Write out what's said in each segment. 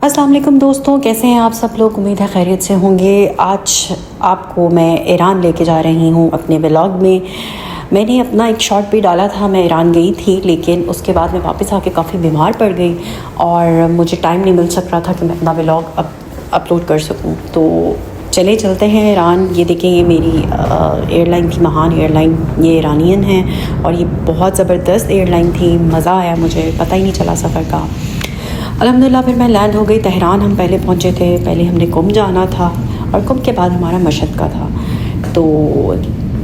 السلام علیکم دوستوں، کیسے ہیں آپ سب لوگ؟ امید ہے خیریت سے ہوں گے۔ آج آپ کو میں ایران لے کے جا رہی ہوں اپنے ولاگ میں۔ میں نے اپنا ایک شارٹ بھی ڈالا تھا، میں ایران گئی تھی، لیکن اس کے بعد میں واپس آ کے کافی بیمار پڑ گئی اور مجھے ٹائم نہیں مل سک رہا تھا کہ میں اپنا ولاگ اپلوڈ کر سکوں۔ تو چلے چلتے ہیں ایران۔ یہ دیکھیں، یہ میری ایئر لائن تھی، مہان ایئر لائن۔ یہ ایرانین ہیں اور یہ بہت زبردست ایئر لائن تھی، مزہ آیا مجھے، پتہ ہی نہیں چلا سفر کا۔ الحمدللہ پھر میں لینڈ ہو گئی تہران۔ ہم پہلے پہنچے تھے، پہلے ہم نے قم جانا تھا اور قم کے بعد ہمارا مشہد کا تھا۔ تو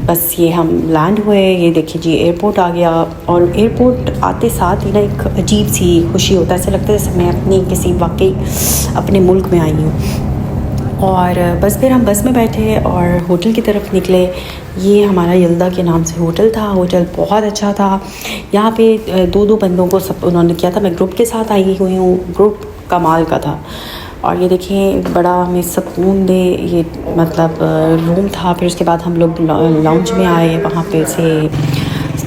بس یہ ہم لینڈ ہوئے، یہ دیکھیے جی ایئرپورٹ آ گیا۔ اور ایئرپورٹ آتے ساتھ ہی نا ایک عجیب سی خوشی ہوتا ہے، ایسا لگتا ہے جیسے میں اپنی کسی واقعی اپنے ملک میں آئی ہوں۔ اور بس پھر ہم بس میں بیٹھے اور ہوٹل کی طرف نکلے۔ یہ ہمارا یلدا کے نام سے ہوٹل تھا۔ ہوٹل بہت اچھا تھا۔ یہاں پہ دو بندوں کو سب انہوں نے کیا تھا، میں گروپ کے ساتھ آئی ہوئی ہوں، گروپ کمال کا تھا۔ اور یہ دیکھیں بڑا ہمیں سکون دے یہ مطلب روم تھا۔ پھر اس کے بعد ہم لوگ لاؤنج میں آئے، وہاں پہ سے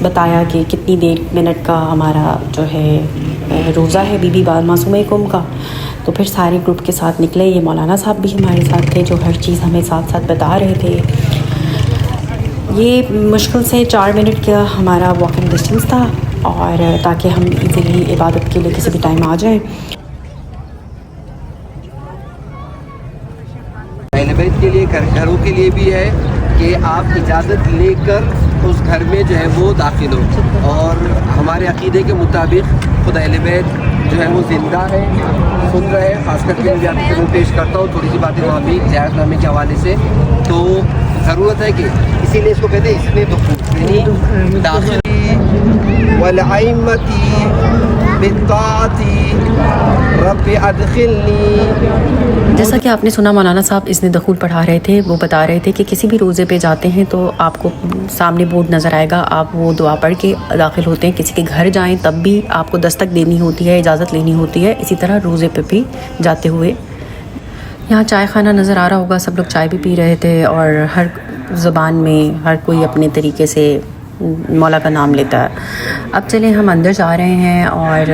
بتایا کہ کتنی دیر منٹ کا ہمارا جو ہے روزہ ہے بی بی معصومہ قم کا۔ تو پھر سارے گروپ کے ساتھ نکلے۔ یہ مولانا صاحب بھی ہمارے ساتھ تھے جو ہر چیز ہمیں ساتھ ساتھ بتا رہے تھے۔ یہ مشکل سے 4 منٹ کا ہمارا واکنگ ڈسٹینس تھا، اور تاکہ ہم ایزیلی عبادت کے لیے کسی بھی ٹائم آ جائیں۔ اہل بیت کے لیے گھروں کے لیے بھی ہے کہ آپ اجازت لے کر اس گھر میں جو ہے وہ داخل ہو، اور ہمارے عقیدے کے مطابق خود اہل بیت جو ہے وہ زندہ ہے، سن رہے ہیں۔ خاص کر کے میں آپ کو پیش کرتا ہوں تھوڑی سی باتیں وہاں بھی زیارت نامے کے حوالے سے۔ تو ضرورت ہے کہ اسی لیے اس کو کہتے ہیں اس میں دخول داخلی والعیمتی بالطاعتی رب ادخلنی۔ جیسا کہ آپ نے سنا، مولانا صاحب اس نے دخول پڑھا رہے تھے۔ وہ بتا رہے تھے کہ کسی بھی روزے پہ جاتے ہیں تو آپ کو سامنے بورڈ نظر آئے گا، آپ وہ دعا پڑھ کے داخل ہوتے ہیں۔ کسی کے گھر جائیں تب بھی آپ کو دستک دینی ہوتی ہے، اجازت لینی ہوتی ہے۔ اسی طرح روزے پہ بھی جاتے ہوئے یہاں چائے خانہ نظر آ رہا ہوگا، سب لوگ چائے بھی پی رہے تھے، اور ہر زبان میں ہر کوئی اپنے طریقے سے مولا کا نام لیتا ہے۔ اب چلیں ہم اندر جا رہے ہیں، اور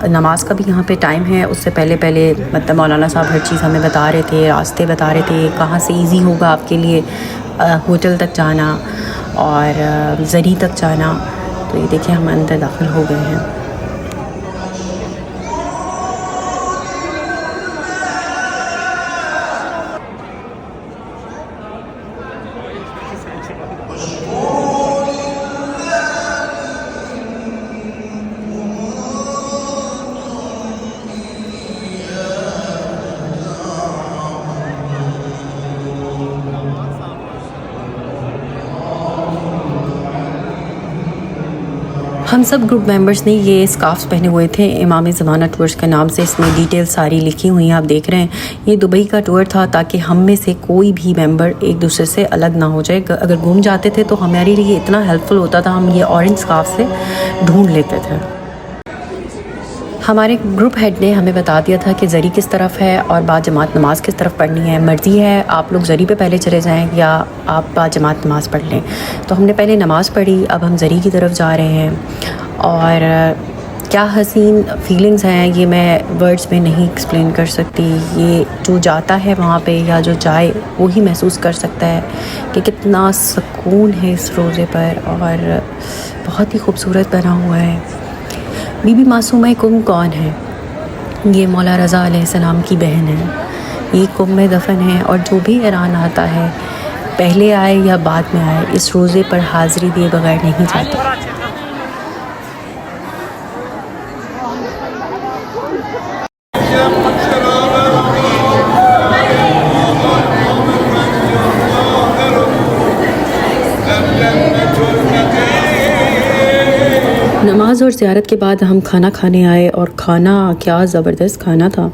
نماز کا بھی یہاں پہ ٹائم ہے۔ اس سے پہلے مطلب مولانا صاحب ہر چیز ہمیں بتا رہے تھے، راستے بتا رہے تھے کہاں سے ایزی ہوگا آپ کے لیے ہوٹل تک جانا اور زری تک جانا۔ تو یہ دیکھیں ہم اندر داخل ہو گئے ہیں۔ ہم سب گروپ ممبرس نے یہ اسکارفس پہنے ہوئے تھے، امام زمانہ ٹورز کے نام سے۔ اس میں ڈیٹیل ساری لکھی ہوئی ہیں، آپ دیکھ رہے ہیں۔ یہ دبئی کا ٹور تھا تاکہ ہم میں سے کوئی بھی ممبر ایک دوسرے سے الگ نہ ہو جائے۔ اگر گم جاتے تھے تو ہمارے لیے اتنا ہیلپ فل ہوتا تھا، ہم یہ اورنج اسکارف سے ڈھونڈ لیتے تھے۔ ہمارے گروپ ہیڈ نے ہمیں بتا دیا تھا کہ زری کس طرف ہے اور با جماعت نماز کس طرف پڑھنی ہے۔ مرضی ہے آپ لوگ زری پہ پہلے چلے جائیں یا آپ با جماعت نماز پڑھ لیں۔ تو ہم نے پہلے نماز پڑھی، اب ہم زری کی طرف جا رہے ہیں۔ اور کیا حسین فیلنگز ہیں، یہ میں ورڈز میں نہیں ایکسپلین کر سکتی۔ یہ جو جاتا ہے وہاں پہ یا جو جائے وہی محسوس کر سکتا ہے کہ کتنا سکون ہے اس روزے پر، اور بہت ہی خوبصورت بنا ہوا ہے۔ بی بی معصومہ قم کون ہے؟ یہ مولا رضا علیہ السلام کی بہن ہے۔ یہ قم میں دفن ہے، اور جو بھی ایران آتا ہے پہلے آئے یا بعد میں آئے، اس روزے پر حاضری دیے بغیر نہیں جاتا۔ نماز اور زیارت کے بعد ہم کھانا کھانے آئے، اور کھانا کیا زبردست کھانا تھا۔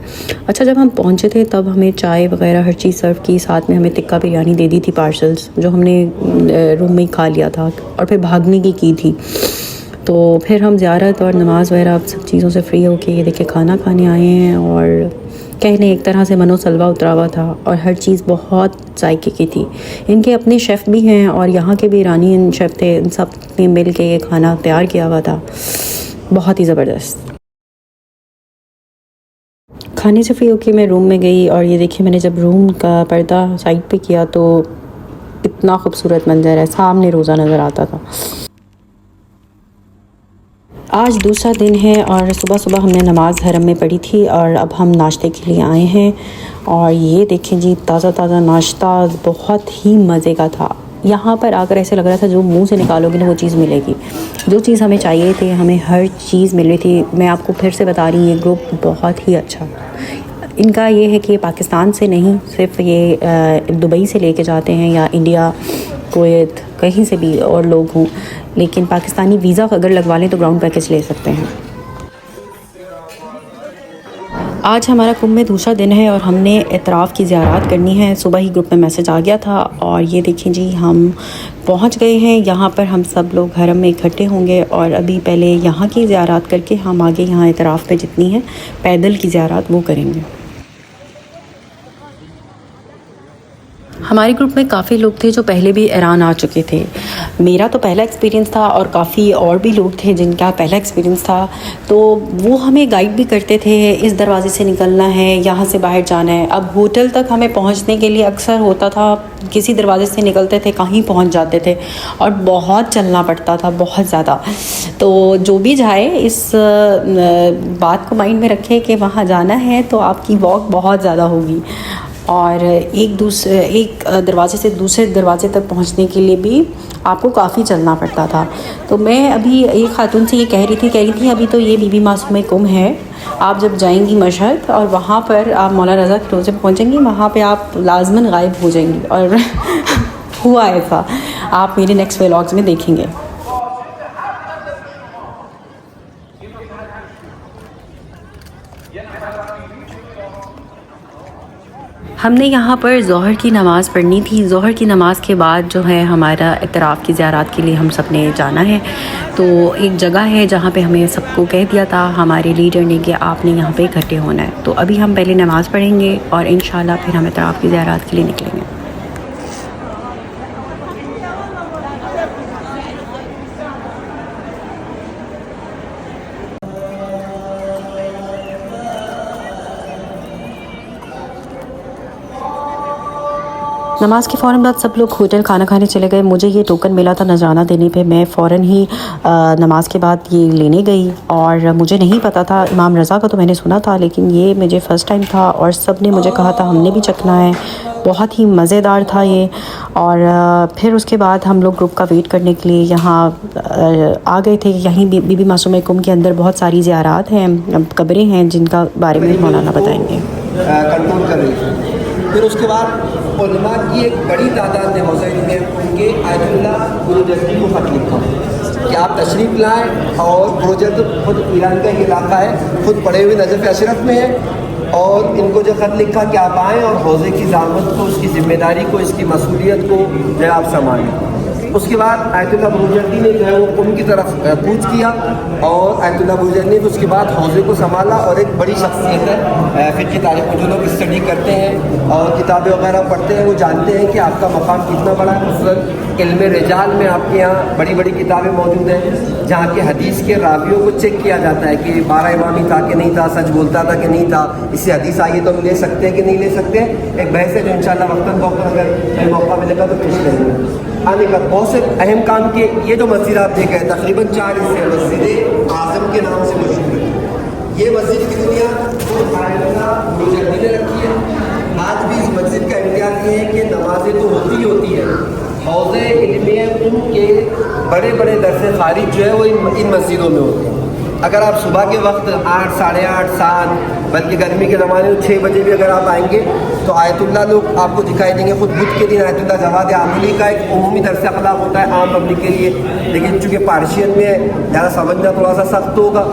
اچھا، جب ہم پہنچے تھے تب ہمیں چائے وغیرہ ہر چیز سرو کی، ساتھ میں ہمیں تکہ بریانی دے دی تھی پارسلز، جو ہم نے روم میں ہی کھا لیا تھا اور پھر بھاگنے کی تھی۔ تو پھر ہم زیارت اور نماز وغیرہ سب چیزوں سے فری ہو کے یہ دیکھیں کھانا کھانے آئے ہیں، اور کہنے ایک طرح سے منو سلوا اترا ہوا تھا، اور ہر چیز بہت ذائقے کی تھی۔ ان کے اپنے شیف بھی ہیں اور یہاں کے بھی ایرانی شیف تھے، ان سب نے مل کے یہ کھانا تیار کیا ہوا تھا، بہت ہی زبردست۔ کھانے سے فری ہو کے میں روم میں گئی اور یہ دیکھیں میں نے جب روم کا پردہ سائڈ پہ کیا تو اتنا خوبصورت منظر ہے، سامنے روزہ نظر آتا تھا۔ آج دوسرا دن ہے اور صبح صبح ہم نے نماز حرم میں پڑھی تھی اور اب ہم ناشتے کے لیے آئے ہیں اور یہ دیکھیں جی تازہ تازہ ناشتہ بہت ہی مزے کا تھا۔ یہاں پر آ کر ایسے لگ رہا تھا جو منہ سے نکالو گے نا وہ چیز ملے گی، جو چیز ہمیں چاہیے تھی ہمیں ہر چیز مل رہی تھی۔ میں آپ کو پھر سے بتا رہی ہوں یہ گروپ بہت ہی اچھا، ان کا یہ ہے کہ یہ پاکستان سے نہیں، صرف یہ دبئی سے لے کے جاتے ہیں یا انڈیا کویت کہیں سے بھی اور لوگ ہوں، لیکن پاکستانی ویزا اگر لگوا لیں تو گراؤنڈ پیکج لے سکتے ہیں۔ آج ہمارا کمبھ میں دوسرا دن ہے اور ہم نے اعتراف کی زیارات کرنی ہے۔ صبح ہی گروپ میں میسج آ گیا تھا اور یہ دیکھیں جی ہم پہنچ گئے ہیں یہاں پر۔ ہم سب لوگ حرم میں اکٹھے ہوں گے اور ابھی پہلے یہاں کی زیارات کر کے ہم آگے یہاں اعتراف پہ جتنی ہیں پیدل کی زیارات وہ کریں گے۔ ہمارے گروپ میں کافی لوگ تھے جو پہلے بھی ایران آ چکے تھے، میرا تو پہلا ایکسپیرینس تھا اور کافی اور بھی لوگ تھے جن کا پہلا ایکسپیرینس تھا، تو وہ ہمیں گائیڈ بھی کرتے تھے اس دروازے سے نکلنا ہے، یہاں سے باہر جانا ہے۔ اب ہوٹل تک ہمیں پہنچنے کے لیے اکثر ہوتا تھا کسی دروازے سے نکلتے تھے کہیں پہنچ جاتے تھے اور بہت چلنا پڑتا تھا، بہت زیادہ۔ تو جو بھی جائے اس بات کو مائنڈ میں رکھے کہ وہاں جانا ہے تو آپ کی واک بہت زیادہ ہوگی، اور ایک دروازے سے دوسرے دروازے تک پہنچنے کے لیے بھی آپ کو کافی چلنا پڑتا تھا۔ تو میں ابھی ایک خاتون سے یہ کہہ رہی تھی ابھی تو یہ بی بی معصومہ کمبھ ہے، آپ جب جائیں گی مشہد اور وہاں پر آپ مولا رضا کے روزے پہنچیں گی وہاں پہ آپ لازماً غائب ہو جائیں گی، اور ہوا ایسا، آپ میرے نیکسٹ ولاگز میں دیکھیں گے۔ ہم نے یہاں پر ظہر کی نماز پڑھنی تھی، ظہر کی نماز کے بعد جو ہے ہمارا اعتراف کی زیارات کے لیے ہم سب نے جانا ہے۔ تو ایک جگہ ہے جہاں پہ ہمیں سب کو کہہ دیا تھا ہمارے لیڈر نے کہ آپ نے یہاں پہ اکٹھے ہونا ہے، تو ابھی ہم پہلے نماز پڑھیں گے اور انشاءاللہ پھر ہم اعتراف کی زیارات کے لیے نکلیں گے۔ نماز کے فوراً بعد سب لوگ ہوٹل کھانا کھانے چلے گئے۔ مجھے یہ ٹوکن ملا تھا نذرانہ دینے پہ، میں فوراً ہی نماز کے بعد یہ لینے گئی، اور مجھے نہیں پتہ تھا، امام رضا کا تو میں نے سنا تھا لیکن یہ مجھے فرسٹ ٹائم تھا، اور سب نے مجھے کہا تھا ہم نے بھی چکھنا ہے، بہت ہی مزیدار تھا یہ۔ اور پھر اس کے بعد ہم لوگ گروپ کا ویٹ کرنے کے لیے یہاں آ گئے تھے۔ یہیں بی بی معصومہ کمبھ کے اندر بہت ساری زیارات ہیں، قبریں ہیں جن کا بارے میں مولانا بتائیں گے۔ کنٹرول کر رہی تھی۔ پھر اس کے بعد علماء کی ایک بڑی تعداد نے حسین میں ان کے آیت اللہ بروجردی کو خط لکھا کہ آپ تشریف لائیں، اور بروجرد خود ایران کا ایک علاقہ ہے، خود پڑے ہوئے نجف اشرف میں ہے، اور ان کو جو خط لکھا کہ آپ آئیں اور حوضے کی زحمت کو، اس کی ذمہ داری کو، اس کی مسئولیت کو جو ہے آپ سنبھالیں۔ اس کے بعد آیت اللہ بروجردی نے جو ہے وہ قم کی طرف کوچ کیا، اور آیت اللہ بروجردی نے اس کے بعد حوضے کو سنبھالا، اور ایک بڑی شخصیت ہے فقہ تاریخ میں، جو لوگ اسٹڈی کرتے ہیں اور کتابیں وغیرہ پڑھتے ہیں وہ جانتے ہیں کہ آپ کا مقام کتنا بڑا ہے۔ مثلاً علم رجال میں آپ کے یہاں بڑی بڑی کتابیں موجود ہیں جہاں کہ حدیث کے راویوں کو چیک کیا جاتا ہے کہ 12 امامی تھا کہ نہیں تھا، سچ بولتا تھا کہ نہیں تھا، اس سے حدیث آئی ہے تو ہم لے سکتے ہیں کہ نہیں لے سکتے۔ ایک بحث ہے جو انشاءاللہ وقتاً فوقتاً اگر موقع ملے گا تو پیش کریں گے۔ آنے کا بہت سے اہم کام کے یہ جو مسجد آپ دیکھ رہے ہیں تقریباً 4 حصے مسجد اعظم کے نام سے مشہور ہے۔ یہ مسجد کی دنیا خود آیت اللہ بروجردی نے رکھی ہے۔ آج بھی اس مسجد کا امتیاز یہ ہے کہ نمازیں تو ہوتی ہیں، حوض علم ان کے بڑے بڑے درس خارج جو ہے وہ ان مسجدوں میں ہوتے ہیں۔ اگر آپ صبح کے وقت 8, 8:30, 7 بلکہ گرمی کے زمانے میں 6 بجے بھی اگر آپ آئیں گے تو آیت اللہ لوگ آپ کو دکھائی دیں گے۔ خود بدھ کے دن آیت اللہ جواد عاملی کا ایک عمومی درس اخلاق ہوتا ہے عام پبلک کے لیے، لیکن چونکہ پارشین میں ہے زیادہ سمجھنا تھوڑا سا سخت ہوگا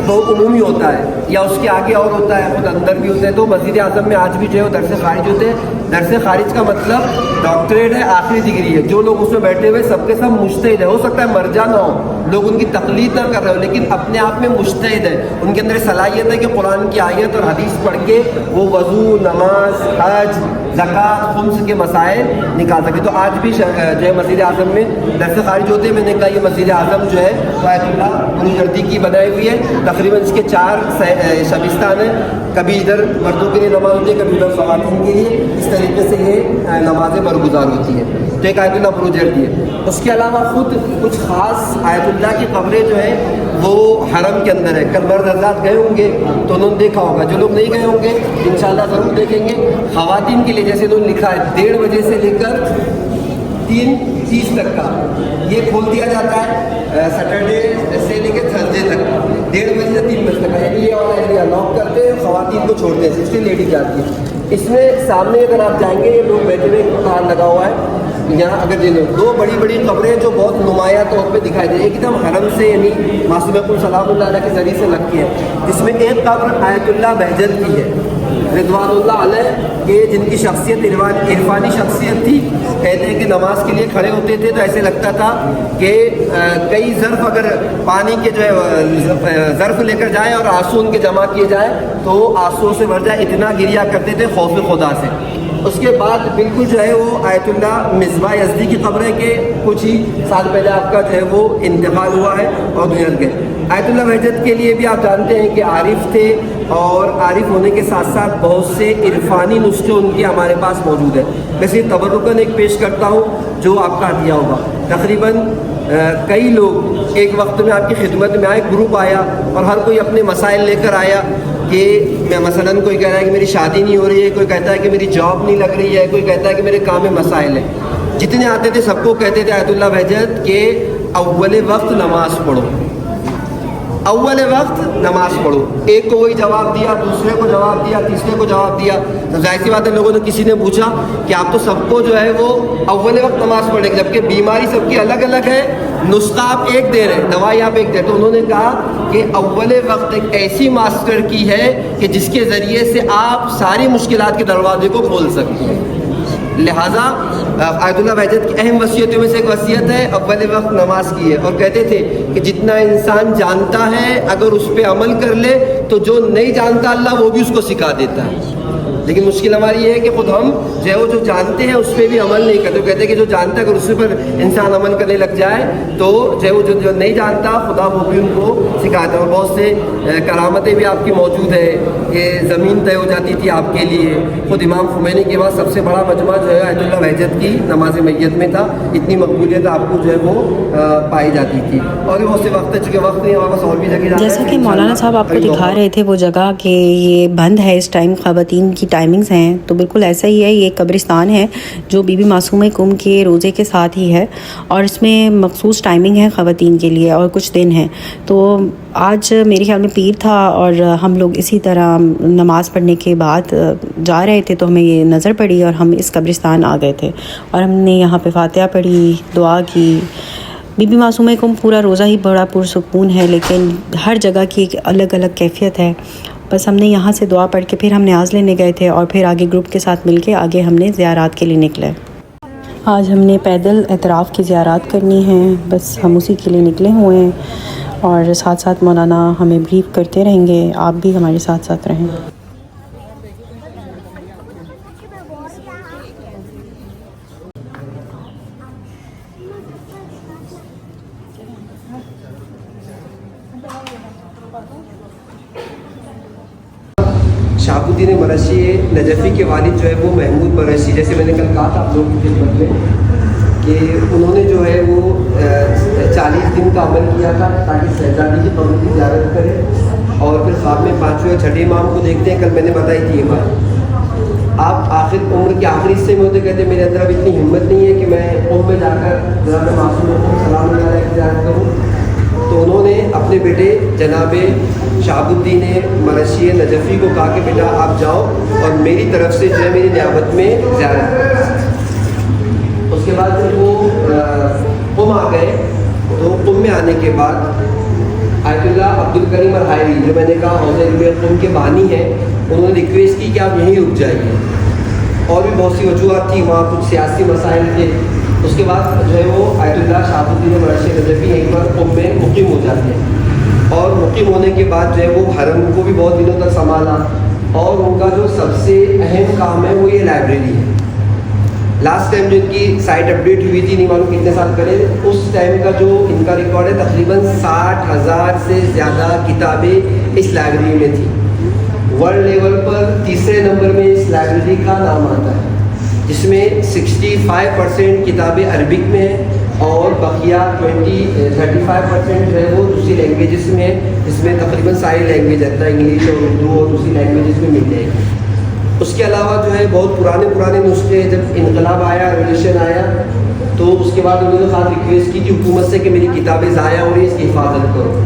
تو عمومی ہوتا ہے، یا اس کے آگے اور ہوتا ہے، خود اندر بھی ہوتے ہیں۔ تو مسجد اعظم میں آج بھی جو ہے وہ درس خارج ہوتے ہیں۔ درس خارج کا مطلب ڈاکٹریٹ ہے، آخری ڈگری ہے۔ جو لوگ اس میں بیٹھے ہوئے سب کے سب مجتہد ہے، ہو سکتا ہے مرجع نہ ہو لوگ ان کی تقلید نہ کر رہے ہو لیکن اپنے آپ میں مجتہد ہے, ان کے اندر صلاحیت ہے کہ قرآن کی آیت اور حدیث پڑھ کے وہ وضو, نماز, حج, زکوٰۃ, خمس کے مسائل نکال سکے. تو آج بھی جو ہے مسجد اعظم میں درس خارج ہوتے ہیں. میں نے کہا یہ مسجد اعظم جو ہے آیت اللہ بروجردی کی بنائی ہوئی ہے. تقریباً اس کے 4 شبستان ہیں, کبھی ادھر مردوں کے لیے نماز ہوتی ہے, کبھی ادھر خواتین کے لیے. اس طریقے سے یہ نمازیں برگزار ہوتی ہیں. تو ایک آیت اللہ بروجردی ہے. اس کے علاوہ خود کچھ خاص آیت اللہ کی قبریں جو ہیں وہ حرم کے اندر ہے. کل مرد حضرات گئے ہوں گے تو انہوں نے دیکھا ہوگا, جو لوگ نہیں گئے ہوں گے انشاءاللہ ضرور دیکھیں گے. خواتین کے لیے جیسے انہوں نے لکھا ہے 1:30 بجے سے لے کر 3:30 تک کا یہ کھول دیا جاتا ہے, سیٹرڈے سے لے کے تھرسڈے تک 1:30 بجے سے 3 بجے تک. یعنی یہ والا ایریا لاک کرتے ہیں, خواتین کو چھوڑتے ہیں, 60 لیڈی جاتی ہے. اس میں سامنے اگر آپ جائیں گے یہ لوگ بیٹھے ہوئے کار لگا ہوا ہے. یہاں اگر دیکھیں 2 بڑی بڑی قبریں جو بہت نمایاں طور پہ دکھائی دے, ایک دم حرم سے یعنی معصوم سلام اللہ علیہ کے ذریعے سے لگتی ہے. اس میں ایک قبر آیت اللہ بہجت کی ہے رضوان اللہ علیہ کہ جن کی شخصیت عرفانی شخصیت تھی. کہتے ہیں کہ نماز کے لیے کھڑے ہوتے تھے تو ایسے لگتا تھا کہ کئی ظرف اگر پانی کے جو ہے ظرف لے کر جائیں اور آنسو ان کے جمع کیے جائیں تو آنسو سے بھر جائے, اتنا گریا کرتے تھے خوف خدا سے. اس کے بعد بالکل جو ہے وہ آیت اللہ مصباح یزدی کی قبر ہے کہ کچھ ہی سال پہلے آپ کا جو ہے وہ انتقال ہوا ہے اور دنیا گئے. آیت اللہ بہجت کے لیے بھی آپ جانتے ہیں کہ عارف تھے, اور عارف ہونے کے ساتھ ساتھ بہت سے عرفانی نسخے ان کے ہمارے پاس موجود ہیں. میں صرف تبرکاً ایک پیش کرتا ہوں جو آپ کا عطیہ ہوگا. تقریباً کئی لوگ ایک وقت میں آپ کی خدمت میں آئے, گروپ آیا اور ہر کوئی اپنے مسائل لے کر آیا کہ میں مثلاً کوئی کہہ رہا ہے کہ میری شادی نہیں ہو رہی ہے, کوئی کہتا ہے کہ میری جاب نہیں لگ رہی ہے, کوئی کہتا ہے کہ میرے کام میں مسائل ہیں. جتنے آتے تھے سب کو کہتے تھے آیت اللہ بہجت کہ اول وقت نماز پڑھو, اول وقت نماز پڑھو. ایک کو وہی جواب دیا, دوسرے کو جواب دیا, تیسرے کو جواب دیا. تو ظاہر سی بات ہے لوگوں نے کسی نے پوچھا کہ آپ تو سب کو جو ہے وہ اول وقت نماز پڑھیں گے, جبکہ بیماری سب کی الگ الگ ہے, نسخہ آپ ایک دے رہے ہیں, دوائی آپ ایک دے رہے. تو انہوں نے کہا کہ اول وقت ایک ایسی ماسٹر کی ہے کہ جس کے ذریعے سے آپ ساری مشکلات کے دروازے کو کھول سکتے ہیں. لہٰذا آیت اللہ بہجت کی اہم وصیتوں میں سے ایک وصیت ہے اول وقت نماز کی ہے. اور کہتے تھے کہ جتنا انسان جانتا ہے اگر اس پہ عمل کر لے تو جو نہیں جانتا اللہ وہ بھی اس کو سکھا دیتا ہے. لیکن مشکل ہماری یہ ہے کہ خود ہم جو ہے وہ جو جانتے ہیں اس پہ بھی عمل نہیں کرتے. کہتے ہیں کہ جو جانتا ہے اگر اس پر انسان عمل کرنے لگ جائے تو جو ہے وہ جو نہیں جانتا خدا وہ بھی ان کو سکھاتا ہے. اور بہت سے کرامتیں بھی آپ کی موجود ہے کہ زمین طے ہو جاتی تھی آپ کے لیے. خود امام خمینی کے بعد سب سے بڑا مجمع جو ہے آیت اللہ بہجت کی نماز میت میں تھا. اتنی مقبولیت آپ کو جو ہے وہ پائی جاتی تھی. اور بھی بہت سے وقت ہے, چونکہ وقت نہیں ہمارے پاس اور بھی جگہ جیسا کہ مولانا صاحب آپ کو دکھا رہے تھے وہ جگہ کہ یہ بند ہے اس ٹائم, خواتین کی ٹائمنگز ہیں, تو بالکل ایسا ہی ہے. یہ قبرستان ہے جو بی بی معصومہ کم کے روزے کے ساتھ ہی ہے, اور اس میں مخصوص ٹائمنگ ہے خواتین کے لیے اور کچھ دن ہیں. تو آج میرے خیال میں پیر تھا اور ہم لوگ اسی طرح نماز پڑھنے کے بعد جا رہے تھے تو ہمیں یہ نظر پڑی اور ہم اس قبرستان آ گئے تھے اور ہم نے یہاں پہ فاتحہ پڑھی, دعا کی. بی بی معصومہ کم پورا روزہ ہی بڑا پرسکون ہے, لیکن ہر جگہ کی ایک الگ الگ کیفیت ہے. بس ہم نے یہاں سے دعا پڑھ کے پھر ہم نیاز لینے گئے تھے اور پھر آگے گروپ کے ساتھ مل کے آگے ہم نے زیارات کے لیے نکلے. آج ہم نے پیدل اعتراف کی زیارات کرنی ہیں, بس ہم اسی کے لیے نکلے ہوئے ہیں اور ساتھ ساتھ مولانا ہمیں بریف کرتے رہیں گے. آپ بھی ہمارے ساتھ ساتھ رہیں. شہاب الدین مرشی نجفی کے والد جو ہے وہ محمود مرشی, جیسے میں نے کل کہا تھا آپ لوگوں کی خدمت میں کہ انہوں نے جو ہے وہ 40 دن کا عمل کیا تھا تاکہ شہزادی کی قبر کی زیارت کرے اور پھر خواب میں 5ویں اور 6ٹھے امام کو دیکھتے ہیں. کل میں نے بتائی تھی یہ بات. آپ آخر عمر کے آخری حصے میں ہوتے کہتے ہیں میرے اندر اب اتنی ہمت نہیں ہے کہ میں قوم میں جا کر جناب معصوم کو سلام علیہ کی زیارت کروں. تو انہوں نے اپنے بیٹے جناب شہاب الدین مرشی نجفی کو کہا کہ بیٹا آپ جاؤ اور میری طرف سے جو ہے میری نیابت میں زیارت کرو. اس کے بعد جب وہ قم آ گئے تو قم میں آنے کے بعد آیت اللہ عبد الکریم الحائری جو میں نے کہا حوض علم قم کے بانی ہیں, انہوں نے ریکویسٹ کی کہ آپ یہیں رک جائیے. اور بھی بہت سی وجوہات تھی, وہاں کچھ سیاسی مسائل تھے اس کے بعد جو ہے وہ آیت اللہ شہاب الدین مرشد نجفی ایک بار قم میں مقیم ہو جاتے ہیں، اور مقیم ہونے کے بعد جو ہے وہ حرم کو بھی بہت دنوں تک سنبھالا، اور ان کا جو سب سے اہم کام ہے وہ یہ لائبریری ہے۔ لاسٹ ٹائم جو ان کی سائٹ اپڈیٹ ہوئی تھی، نہیں معلوم کتنے سال پہلے، اس ٹائم کا جو ان کا ریکارڈ ہے تقریباً 60,000 سے زیادہ کتابیں اس لائبریری میں تھیں۔ ورلڈ لیول پر تیسرے نمبر میں اس لائبریری کا نام آتا ہے، جس میں 65% کتابیں عربک میں ہیں اور بقیہ 35% جو ہے وہ دوسری لینگویجز میں ہے، جس میں تقریباً ساری لینگویج ہے، انگلش اور اردو اور دوسری لینگویجز میں مل جائے گی۔ اس کے علاوہ جو ہے بہت پرانے نسخے، جب انقلاب آیا، ریولیوشن آیا، تو اس کے بعد انہوں نے خاص ریکویسٹ کی تھی حکومت سے کہ میری کتابیں ضائع ہو رہی ہیں، اس کی حفاظت کرو۔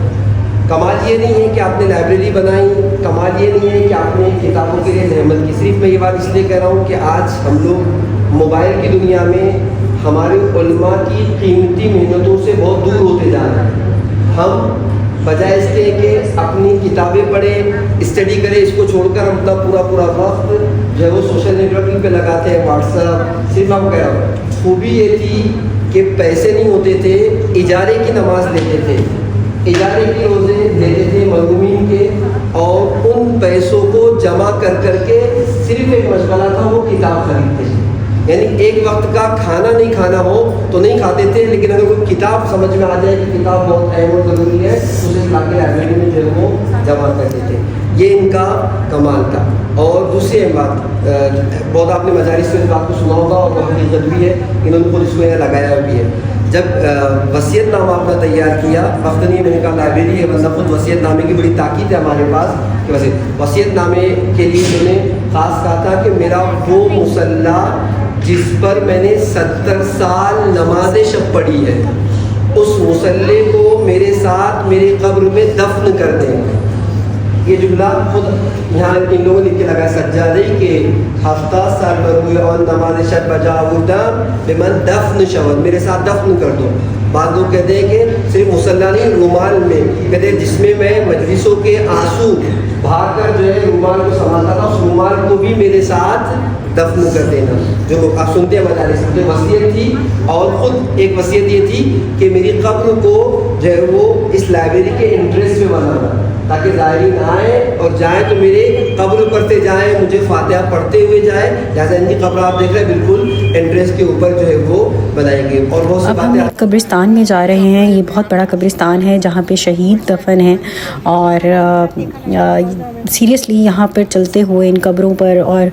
کمال یہ نہیں ہے کہ آپ نے لائبریری بنائی، کمال یہ نہیں ہے کہ آپ نے کتابوں کے لیے زحمت کی، صرف میں یہ بات اس لیے کہہ رہا ہوں کہ آج ہم لوگ موبائل کی دنیا میں ہمارے علماء کی قیمتی محنتوں سے بہت دور ہوتے جا رہے ہیں۔ ہم بجائے اس کے کہ اپنی کتابیں پڑھیں، اسٹڈی کریں، اس کو چھوڑ کر ہم اپنا پورا وقت جو ہے وہ سوشل نیٹ ورکنگ پہ لگاتے ہیں، واٹس ایپ۔ صرف ہم کہہ رہا ہوں، خوبی یہ تھی کہ پیسے نہیں ہوتے تھے، اجارے کی نماز لیتے تھے، اجارے کی روزے دیتے تھے مرحومین کے، اور ان پیسوں کو جمع کر کے صرف ایک مشغلہ تھا، وہ کتاب خریدتے تھے۔ یعنی ایک وقت کا کھانا نہیں کھانا ہو تو نہیں کھاتے تھے، لیکن اگر کوئی کتاب سمجھ میں آ جائے کہ کتاب بہت اہم اور ضروری ہے، اسے لا کے لائبریری میں جو ہے وہ جمع کرتے تھے۔ یہ ان کا کمال تھا۔ اور دوسری اہم بات، بہت آپ نے مجالس میں اس بات کو سنا ہوگا اور وہ حقیقت بھی ہے، انہوں نے خود اس کو یہاں لگایا بھی ہے۔ جب وصیت نامہ اپنا تیار کیا، وقت نہیں ہے، میں نے کہا لائبریری ہے، ورنہ خود وصیت نامے کی بڑی تاکید ہے ہمارے پاس کہ وصیت نامے کے لیے انہوں نے خاص کہا تھا کہ میرا وہ مصلی جس پر میں نے 70 سال نماز شب پڑھی ہے، اس مصلی کو میرے ساتھ میرے قبر میں دفن کر دیں۔ یہ جملہ خود یہاں ان لوگوں نے لکھ کے لگا سجادے کہ 70 سال پر ہوئے اور نماز شب بجا بودم بمن دفن شود، میرے ساتھ دفن کر دو۔ بعض لوگ کہتے ہیں کہ صرف مصلی نہیں، رومال میں، کہتے ہیں جس میں میں مجلسوں کے آنسو بہا کر جو ہے رومال کو سنبھالتا تھا، اس رومال کو بھی میرے ساتھ دفن کر دینا۔ جو آپ سنتے ہیں مجالس میں وصیت تھی، اور خود ایک وصیت یہ تھی کہ میری قبر کو جو ہے وہ اس لائبریری کے انٹریس میں بنانا، تاکہ زائرین آئیں اور جائیں تو میرے قبر پر سے جائیں، مجھے فاتحہ پڑھتے ہوئے جائیں۔ لہٰذا ان کی قبر آپ دیکھ رہے ہیں بالکل انٹریس کے اوپر جو ہے وہ بنائیں گے۔ اور بہت سی اب ہم باتیں قبرستان میں جا رہے ہیں۔ یہ بہت بڑا قبرستان ہے جہاں پہ شہید دفن ہیں، اور سیریسلی یہاں پر چلتے ہوئے ان قبروں پر، اور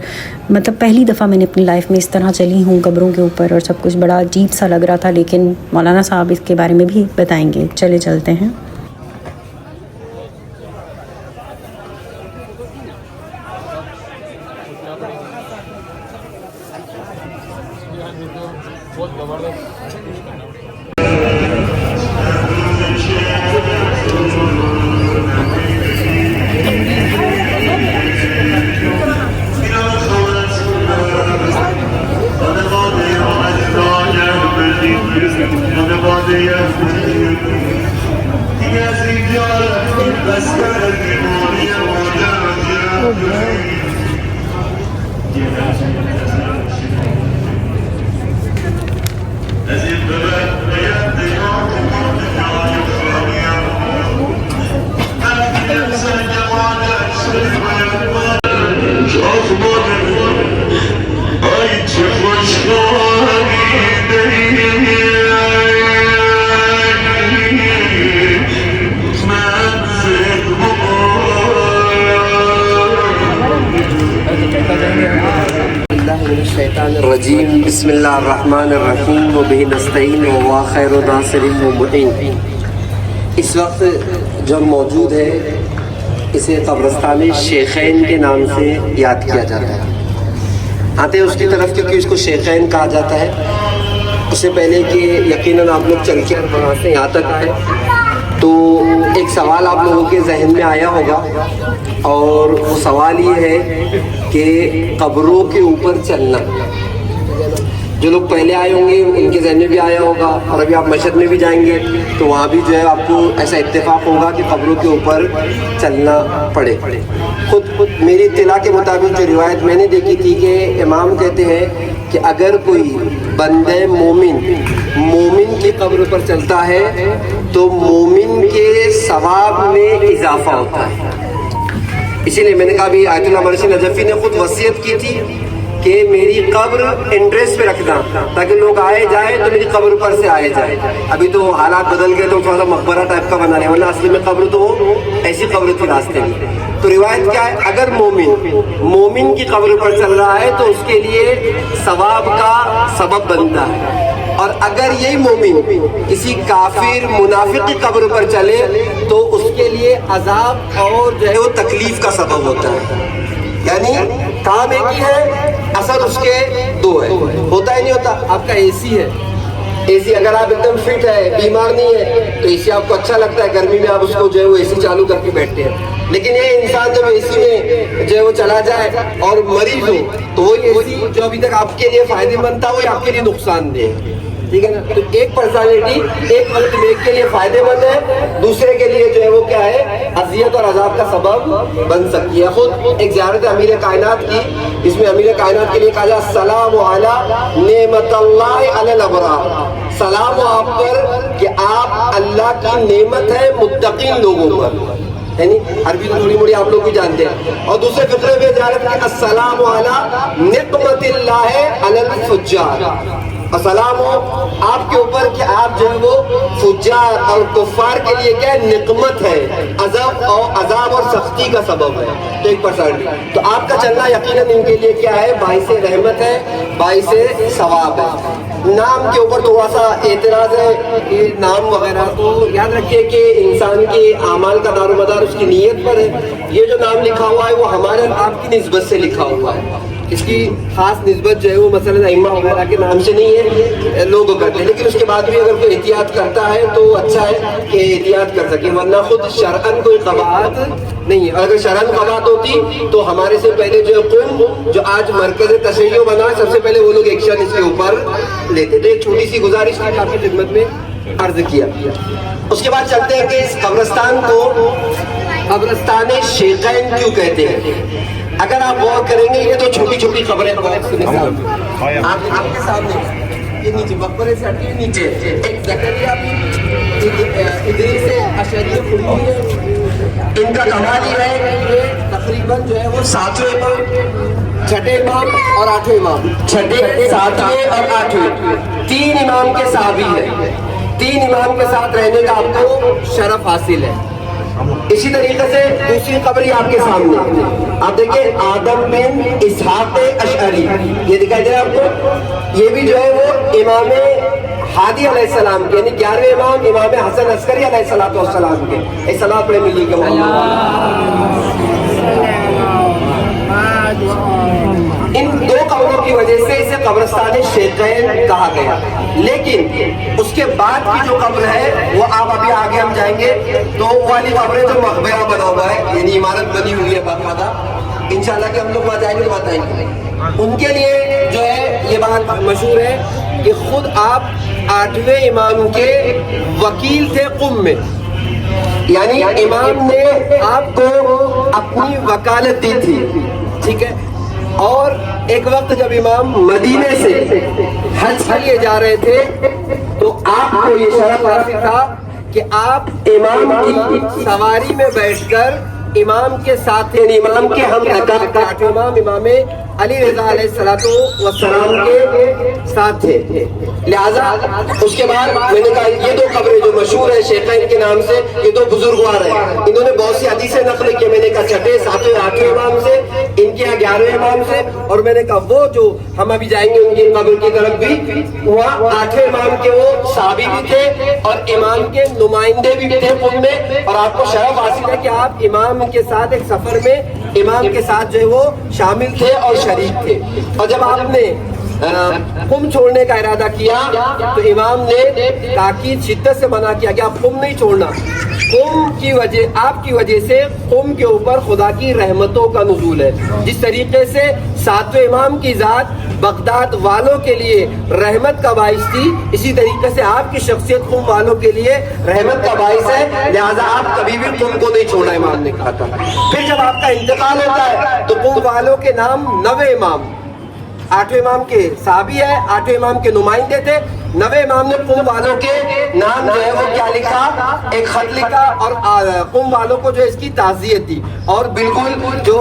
مطلب پہلی دفعہ میں نے اپنی لائف میں اس طرح چلی ہوں قبروں کے اوپر، اور سب کچھ بڑا عجیب سا لگ رہا تھا، لیکن مولانا صاحب اس کے بارے میں بھی بتائیں گے۔ چلے چلتے ہیں۔ الرجیم بسم اللہ الرحمن الرحیم وبہ نستعین وهو خیر ناصر و معین۔ اس وقت جو موجود ہے اسے قبرستان شیخین کے نام سے یاد کیا جاتا ہے۔ آتے ہیں اس کی طرف کیونکہ اس کو شیخین کہا جاتا ہے۔ اس سے پہلے کہ یقیناً آپ لوگ چل کے وہاں سے یہاں تک آئے تو ایک سوال آپ لوگوں کے ذہن میں آیا ہوگا، اور وہ سوال یہ ہے کہ قبروں کے اوپر چلنا، جو لوگ پہلے آئے ہوں گے ان کے ذہن میں بھی آیا ہوگا، اور ابھی آپ مشہد میں بھی جائیں گے تو وہاں بھی جو ہے آپ کو ایسا اتفاق ہوگا کہ قبروں کے اوپر چلنا پڑے۔ خود میری اطلاع کے مطابق جو روایت میں نے دیکھی تھی کہ امام کہتے ہیں کہ اگر کوئی بندہ مومن کی قبر پر چلتا ہے تو مومن کے ثواب میں اضافہ ہوتا ہے۔ اسی لیے میں نے کہا بھی آیت اللہ مرسی نجفی نے خود وصیت کی تھی کہ میری قبر انٹریس پہ رکھنا تاکہ لوگ آئے جائیں تو میری قبر پر سے آئے جائیں۔ ابھی تو حالات بدل گئے تو تھوڑا سا مقبرہ ٹائپ کا بنا رہے ہیں، ورنہ اصلی میں قبر تو ایسی قبر تھی راستے میں۔ تو روایت کیا ہے، اگر مومن کی قبر پر چل رہا ہے تو اس کے لیے ثواب کا سبب بنتا ہے، اور اگر یہی مومن کسی کافر منافق کی قبر پر چلے تو اس کے لیے عذاب اور جو ہے وہ تکلیف کا سبب ہوتا ہے۔ یعنی کام ایک ہی ہے، اثر اس کے دو ہے۔ ہوتا ہی نہیں ہوتا، آپ کا اے سی ہے، اے سی اگر آپ ایک دم فٹ ہے، بیمار نہیں ہے تو اے سی آپ کو اچھا لگتا ہے، گرمی میں آپ اس کو جو ہے وہ اے سی چالو کر کے بیٹھتے ہیں۔ لیکن یہ انسان جب اے سی میں جو ہے وہ چلا جائے اور مریض ہو تو وہ اے سی جو ابھی تک آپ کے لیے فائدے مند تھا وہ آپ کے لیے نقصان دہ ہے، ٹھیک ہے نا۔ تو ایک پرسنالٹی ایک وقت میں ایک کے لیے فائدے مند ہے، دوسرے کے لیے جو ہے وہ کیا ہے، اذیت اور عذاب کا سبب بن سکتی ہے۔ خود ایک زیارت امیر کائنات کی، اس میں امیر کائنات کے لیے کہا جا السلام علی نعمت اللہ علی الابرار، سلام ہو آپ پر کہ آپ اللہ کی نعمت ہے متقین لوگوں پر، یعنی عربی تو تھوڑی موڑی آپ لوگ بھی جانتے ہیں۔ اور دوسرے فقرے میں زیارت کی السلام علی نقمت اللہ علی الفجار، السلام ہو آپ کے اوپر کہ آپ جو ہے وہ فجار اور کفار کے لیے کیا نقمت ہے، عذاب اور سختی کا سبب ہے۔ تو 1% تو آپ کا چلنا یقیناً ان کے لیے کیا ہے، باعث رحمت ہے، باعث ثواب ہے۔ نام کے اوپر تھوڑا سا اعتراض ہے کہ نام وغیرہ، تو یاد رکھیے کہ انسان کے اعمال کا دار و مدار اس کی نیت پر ہے۔ یہ جو نام لکھا ہوا ہے وہ ہمارے آپ کی نسبت سے لکھا ہوا ہے، اس کی خاص نسبت جو ہے وہ مثلا ائمہ وغیرہ کے نام سے نہیں ہے، لوگ کرتے ہیں، لیکن اس کے بعد بھی اگر کوئی احتیاط کرتا ہے تو اچھا ہے کہ احتیاط کر سکے، ورنہ خود شرعاً کوئی قباحت نہیں ہے۔ اور اگر شرعاً قباحت ہوتی تو ہمارے سے پہلے جو قوم جو آج مرکز تشیع بنا، سب سے پہلے وہ لوگ ایکشن اس کے اوپر لیتے۔ تو ایک چھوٹی سی گزارش ہے آپ کی خدمت میں عرض کیا۔ اس کے بعد چلتے ہیں کہ اس قبرستان کو قبرستان شیخین کیوں کہتے ہیں۔ اگر آپ غور کریں گے یہ تو چھوٹی چھوٹی قبریں آپ کے سامنے، یہ نیچے مقبرے سے ہٹے نیچے ایک زکریا ادریس اشعری کھڑی ہوئی ہے۔ ان کا کمال یہ ہے کہ یہ تقریباً جو ہے وہ 7ویں امام، 6ٹھے امام اور 8ویں امام، 6ٹھے 7ویں اور 8ویں 3 امام کے صحابی ہیں۔ 3 امام کے ساتھ رہنے کا آپ کو شرف حاصل ہے۔ اسی طریقے سے دوسری قبر آپ کے سامنے آپ دیکھیں، آدم بن اسحاق اشعری، یہ دکھائی دے رہا ہے آپ کو، یہ بھی جو ہے وہ امام ہادی علیہ السلام کے، یعنی 11ویں امام امام حسن عسکری علیہ السلام کے، ایک صلاۃ پڑھے ملی کے ان 2 قبروں کی وجہ سے اسے قبرستان شیخین کہا گیا۔ لیکن اس کے بعد کی جو قبر ہے وہ آپ ابھی آگے ہم جائیں گے تو وہ والی قبر جو مقبرہ بنا ہوا ہے، یعنی عمارت بنی ہوئی ہے باقاعدہ، انشاءاللہ کہ ہم لوگ وہاں جائیں گے تو بتائیں گے۔ ان کے لیے جو ہے یہ بات مشہور ہے کہ خود آپ 8ویں امام کے وکیل تھے قم میں، یعنی امام نے آپ کو اپنی وکالت دی تھی، ٹھیک ہے۔ اور ایک وقت جب امام مدینے سے حج کیے جا رہے تھے تو آپ کو یہ شرف حاصل تھا کہ آپ امام کی سواری میں بیٹھ کر امام کے ساتھ، یعنی امام کے ہم امام علی رضا علیہ السلام کے ساتھ تھے۔ لہذا اس کے بعد میں نے کہا یہ 2 قبریں جو مشہور ہیں شیخین کے نام سے، یہ 2 بزرگوار ہیں، انہوں نے بہت سی حدیثیں نقل کی، میں نے کہا 6ٹھے 7ویں 8ویں امام سے، ان کے 11ویں امام سے، اور میں نے کہا وہ جو ہم ابھی جائیں گے ان کی قبر کی طرف بھی، وہاں 8ویں امام کے وہ صحابی بھی تھے اور امام کے نمائندے بھی تھے قم میں، اور آپ کو شرف حاصل ہے کہ آپ امام کے ساتھ ایک سفر میں امام کے ساتھ جو ہے وہ شامل تھے اور شریک تھے۔ اور جب آپ نے قم چھوڑنے کا ارادہ کیا تو امام نے تاکید شدت سے منع کیا کہ آپ قم نہیں چھوڑنا، قم کی وجہ آپ کی وجہ سے قم کے اوپر خدا کی رحمتوں کا نزول ہے. جس طریقے سے ساتویں امام کی ذات بغداد والوں کے لیے رحمت کا باعث تھی, اسی طریقے سے آپ کی شخصیت قم والوں کے لیے رحمت کا باعث ہے, لہٰذا آپ کبھی بھی قم کو نہیں چھوڑنا, امام نے کہا تھا. پھر جب آپ کا انتقال ہوتا ہے تو قم والوں کے نام 9 امام, 8ویں امام کے صحابی ہے, 8ویں امام کے نمائندے تھے, 9ویں امام نے قم والوں کے نام جو ہے وہ کیا لکھا, ایک خط لکھا اور قم والوں کو جو اس کی تعزیت دی. اور بالکل جو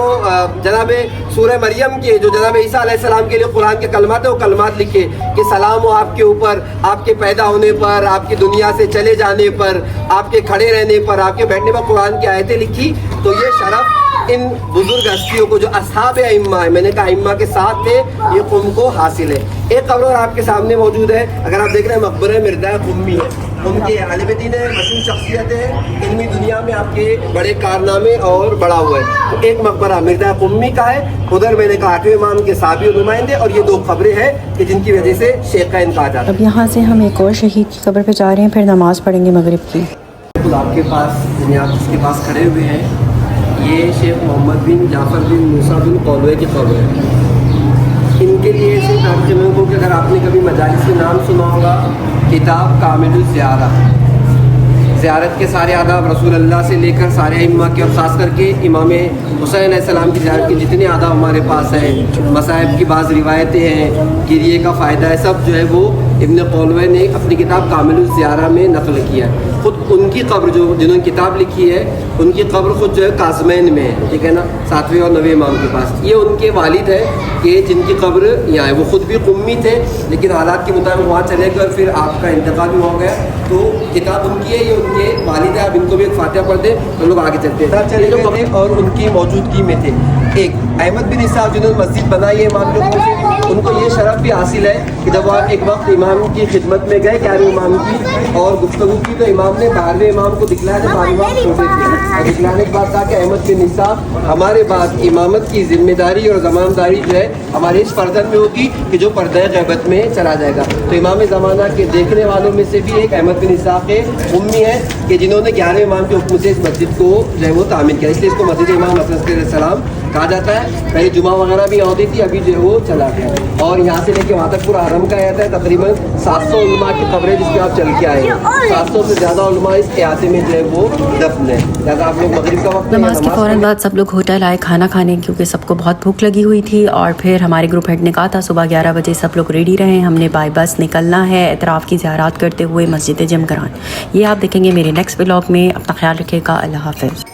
جناب سورہ مریم کے جو جناب عیسیٰ علیہ السلام کے لیے قرآن کے کلمات ہیں وہ کلمات لکھے کہ سلام ہو آپ کے اوپر, آپ کے پیدا ہونے پر, آپ کی دنیا سے چلے جانے پر, آپ کے کھڑے رہنے پر, آپ کے بیٹھنے پر قرآن کی آیتیں لکھی. تو یہ شرف ان بزرگ ہستیوں کو جو اصحاب ائمہ ہے, میں نے کہا ائمہ کے ساتھ تھے, یہ قم کو حاصل ہے. ایک قبر اور آپ کے سامنے موجود ہے, اگر آپ دیکھ رہے ہیں مقبرہ مرداء قمی ہے. قم کے عالم دین ہے, مشہور شخصیت ہے, علمی دنیا میں آپ کے بڑے کارنامے اور بڑا ہوا ہے. تو ایک مقبرہ مرداء قمی کا ہے, ادھر میں نے کہا 8ویں امام کے صحابی و نمائندے, اور یہ 2 قبریں ہیں کہ جن کی وجہ سے شیخین کہا جاتا ہے. اب یہاں سے ہم ایک اور شہید کی قبر پہ جا رہے ہیں, پھر نماز پڑھیں گے مغرب کی. آپ کے پاس یعنی آپ جس کے پاس کھڑے ہوئے ہیں, یہ شیخ محمد بن جعفر بن موسیٰ بن قولوہ کی قبر ہے. ان کے لیے ایسے ترجمے کو کہ اگر آپ نے کبھی مجالس میں نام سنا ہوگا, کتاب کامل الزیارہ, زیارت کے سارے آداب رسول اللہ سے لے کر سارے ائمہ کے, اور خاص کر کے امام حسین علیہ السلام کی زیارت کے جتنے آداب ہمارے پاس ہیں, مصائب کی بعض روایتیں ہیں, گریے کا فائدہ ہے, سب جو ہے وہ ابن قولوہ نے اپنی کتاب کامل الزیارہ میں نقل کیا ہے. خود ان کی قبر جو جنہوں نے کتاب لکھی ہے, ان کی قبر خود جو ہے کاظمین میں ہے, ٹھیک ہے نا, 7ویں اور 9ویں امام کے پاس. یہ ان کے والد ہے کہ جن کی قبر یہاں ہے. وہ خود بھی قمی تھے, لیکن حالات کے مطابق وہاں چلے گئے اور پھر آپ کا انتقال بھی ہو گیا. تو کتاب ان کی ہے, یہ ان کے والد ہے. آپ ان کو بھی ایک فاتحہ پڑھ دیں تو لوگ آگے چلتے ہیں. چلے گئے تھے اور ان کی موجودگی میں تھے. ایک احمد بن اسحاق جنہوں نے مسجد بنائی ہے امام لوگوں سے, ان کو یہ شرف بھی حاصل ہے کہ جب وہ ایک وقت امام کی خدمت میں گئے 11ویں امام کی اور گفتگو کی, تو امام نے 12ویں امام کو دکھلایا جب 12ویں امام چھوٹے تھے, اور دکھلانے کے بعد کہا کہ احمد بن اسحاق ہمارے بعد امامت کی ذمہ داری اور زمانداری جو ہے ہمارے اس فرزند میں ہوگی کہ جو پردہ غیبت میں چلا جائے گا. تو امام زمانہ کے دیکھنے والوں میں سے بھی ایک احمد بن اسحاق امی ہے کہ جنہوں نے 11ویں امام کے حکم سے اس مسجد کو جو ہے وہ تعمیر کیا, اس لیے اس کو مسجد امام حسن علیہ السلام کہا جاتا ہے. پہلے جمعہ وغیرہ بھی ہوتی تھی, ابھی جو ہے وہ چلا گیا. اور یہاں سے لے کے وہاں تک پورا حرم کا احاطہ ہے, تقریباً 700 علماء کی قبریں جس پہ آپ چل کے آئے ہیں. 700 سے زیادہ علماء اس احاطے میں جو ہے وہ دفن ہے. لہٰذا آپ لوگ مغرب کا وقت نماز کے فوراً بعد سب لوگ ہوٹل آئے کھانا کھانے, کیونکہ سب کو بہت بھوک لگی ہوئی تھی. اور پھر ہمارے گروپ ہیڈ نے کہا تھا صبح 11 بجے سب لوگ ریڈی رہیں, ہم نے بائی بس نکلنا ہے اطراف کی زیارات کرتے ہوئے مسجد جمگران. یہ آپ دیکھیں گے میرے نیکسٹ ولاگ میں. اپنا خیال رکھیے گا, اللہ حافظ.